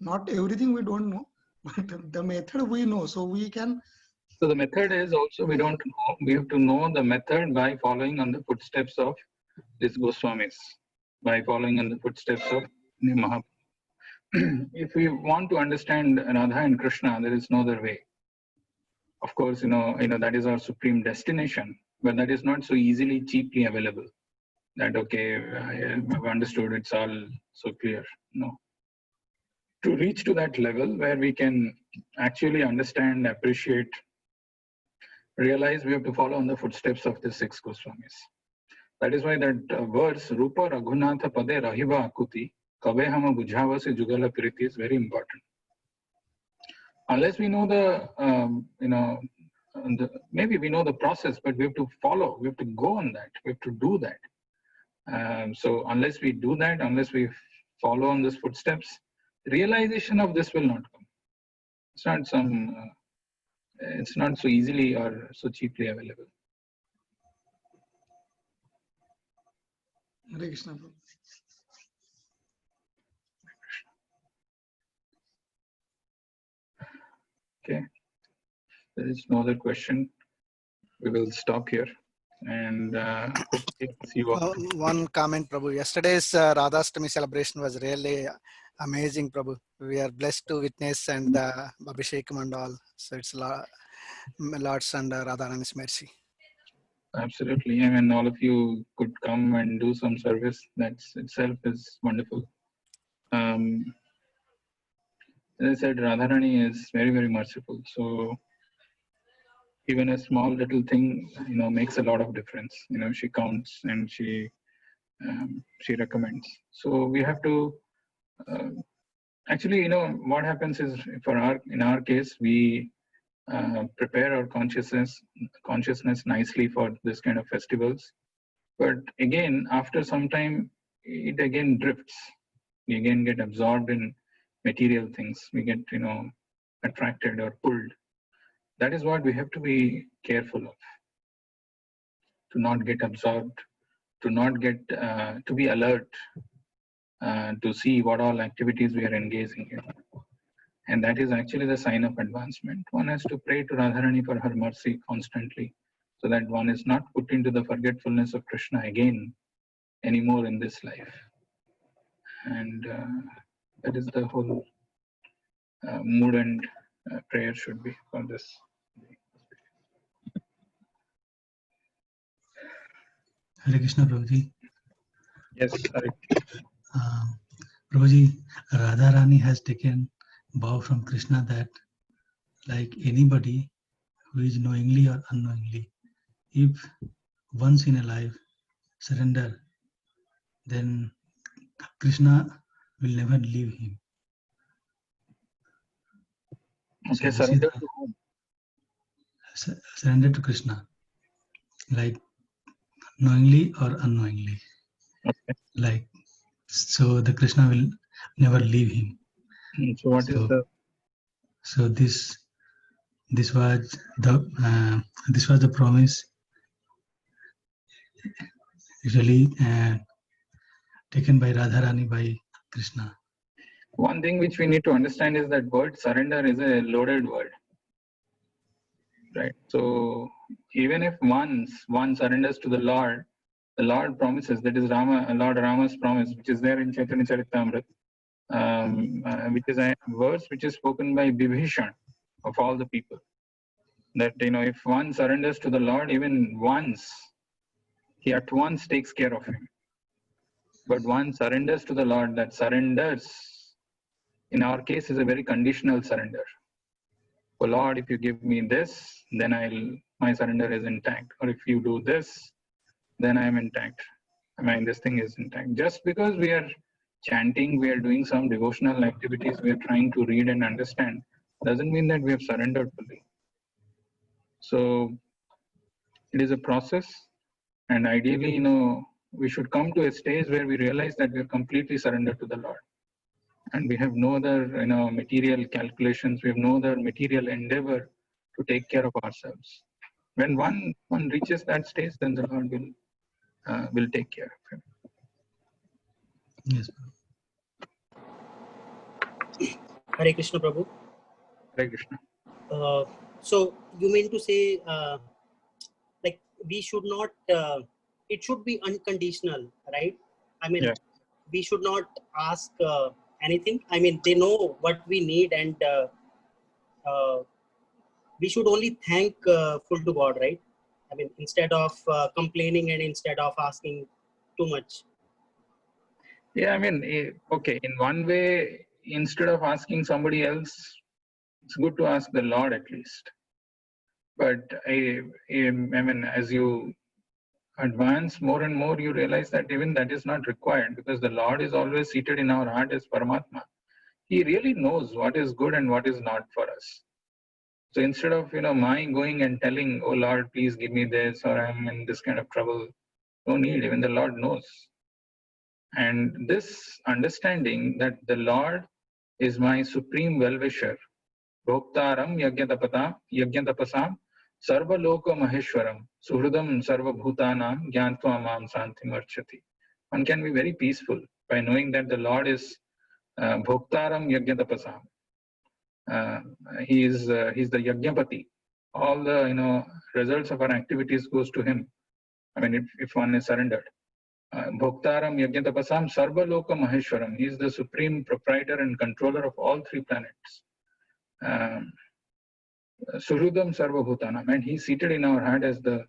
Not everything we don't know, but the method we know. So we can. So the method is also we don't know. We have to know the method by following on the footsteps of these Goswamis, by following on the footsteps of Mahaprabhu. If we want to understand Radha and Krishna, there is no other way. Of course, that is our supreme destination, but that is not so easily, cheaply available. That okay, I've understood, it's all so clear. No. To reach to that level where we can actually understand, appreciate, realize, we have to follow on the footsteps of the 6 Goswamis. That is why that verse, Rupa Raghunatha Pade Rahiva Akuti, Kabe Hama Bujhavasi Jugala Priti is very important. Unless we know maybe we know the process, but we have to follow, we have to go on that, we have to do that. So unless we do that, unless we follow on these footsteps, realization of this will not come. It's not so easily or so cheaply available. Hare Krishna. Okay. There is no other question. We will stop here and see you all. One comment, Prabhu. Yesterday's Radhastami celebration was really amazing, Prabhu. We are blessed to witness and Abhishekam and all. So it's Lord's and Radharani's mercy. Absolutely. I mean, all of you could come and do some service. That itself is wonderful. There as I said, Radharani is very, very merciful. So even a small little thing, makes a lot of difference. She counts and she recommends. So we have to actually, what happens is in our case, we prepare our consciousness nicely for this kind of festivals. But again, after some time, it again drifts. We again get absorbed in material things. We get, attracted or pulled. That is what we have to be careful of. To not get absorbed, to not get, to be alert, to see what all activities we are engaging in. And that is actually the sign of advancement. One has to pray to Radharani for her mercy constantly, so that one is not put into the forgetfulness of Krishna again anymore in this life. And that is the whole mood and prayer should be for this. Hare Krishna, Prabhuji. Yes, Hare. Prabhuji, Radharani has taken vow from Krishna that, like anybody who is knowingly or unknowingly, if once in a life surrender, then Krishna will never leave him. Okay, So surrender to whom? Surrender to Krishna, like knowingly or unknowingly. Okay. Like, so the Krishna will never leave him. So what is the? So this was the promise usually taken by Radharani by Krishna. One thing which we need to understand is that word surrender is a loaded word, right? So even if one surrenders to the Lord promises, that is Lord Rama's promise, which is there in Chaitanya Charitamrita, which is a verse which is spoken by Bibhishan of all the people. That if one surrenders to the Lord even once, he at once takes care of him. But one surrenders to the Lord, that surrenders, in our case, is a very conditional surrender. Oh Lord, if you give me this, then my surrender is intact. Or if you do this, then I am intact. This thing is intact. Just because we are chanting, we are doing some devotional activities, we are trying to read and understand, doesn't mean that we have surrendered fully. So it is a process, and ideally, we should come to a stage where we realize that we are completely surrendered to the Lord. And we have no other, material calculations, we have no other material endeavor to take care of ourselves. When one reaches that stage, then the Lord will take care of him. Yes. Hare Krishna, Prabhu. Hare Krishna. So you mean to say, like we should not, it should be unconditional, right? Yeah. We should not ask anything. They know what we need, and we should only thank full to God, right? Instead of complaining and instead of asking too much. Yeah, okay, in one way, instead of asking somebody else, it's good to ask the Lord at least. But as you advance more and more, you realize that even that is not required, because the Lord is always seated in our heart as Paramatma. He really knows what is good and what is not for us. So instead of my going and telling, oh Lord, please give me this, or I'm in this kind of trouble, no need. Even the Lord knows. And this understanding that the Lord is my supreme well-wisher, Bhoktaram Yajnatapasam Sarva Loka Maheshwaram Suhridam Sarva Bhutanam Gyantva Mam Santi Marchati. One can be very peaceful by knowing that the Lord is Bhoktaram Yajnatapasam. He is he's the Yajnapati. All the results of our activities goes to him. If one is surrendered. Bhoktaram Yajnatapasam Sarva Loka Maheshwaram. He is the supreme proprietor and controller of all three planets. Suhrudam Sarva Bhutanam, and he's seated in our heart as the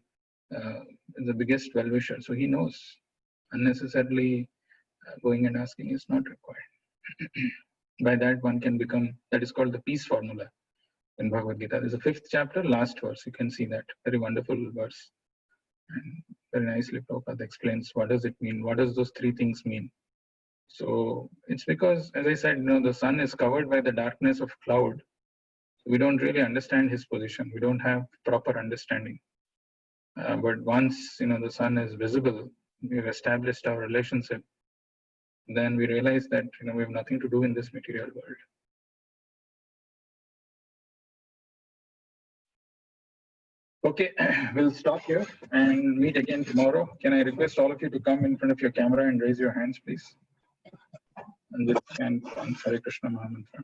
biggest well-wisher. So he knows. Unnecessarily going and asking is not required. By that one can become, that is called the peace formula in Bhagavad Gita. There's a 5th chapter, last verse. You can see that. Very wonderful verse. And very nicely Prabhupada explains what does it mean, what does those 3 things mean. So it's because, as I said, the sun is covered by the darkness of cloud. So we don't really understand his position. We don't have proper understanding. But once the sun is visible, we've established our relationship, then we realize that we have nothing to do in this material world. Okay, we'll stop here and meet again tomorrow. Can I request all of you to come in front of your camera and raise your hands, please? And just chant Hare Krishna Mahamantra.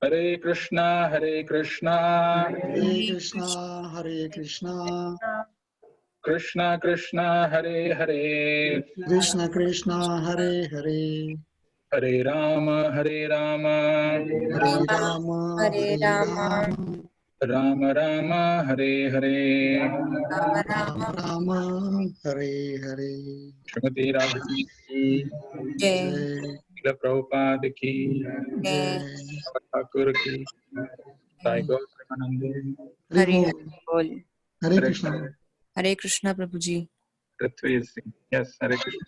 Hare Krishna, Hare Krishna, Hare Krishna, Hare Krishna, Krishna Krishna, Hare Hare, Krishna Krishna, Hare Hare, Hare Rama, Hare Rama, Hare Rama, Hare Rama, Rama Rama, Hare Hare. Rama Rama, Hare Hare. Srimati Radhika ki, Jai. Srila Prabhupada ki, Jai. Thakur ki, Sai Gaur Premanande. Hare Hare Bol. Bol. Hare Krishna. Hare Krishna Prabhuji. Prithvi Singh. Yes, Hare Krishna.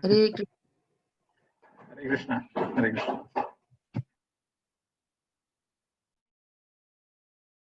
Hare Krishna. Hare Krishna. Hare Krishna.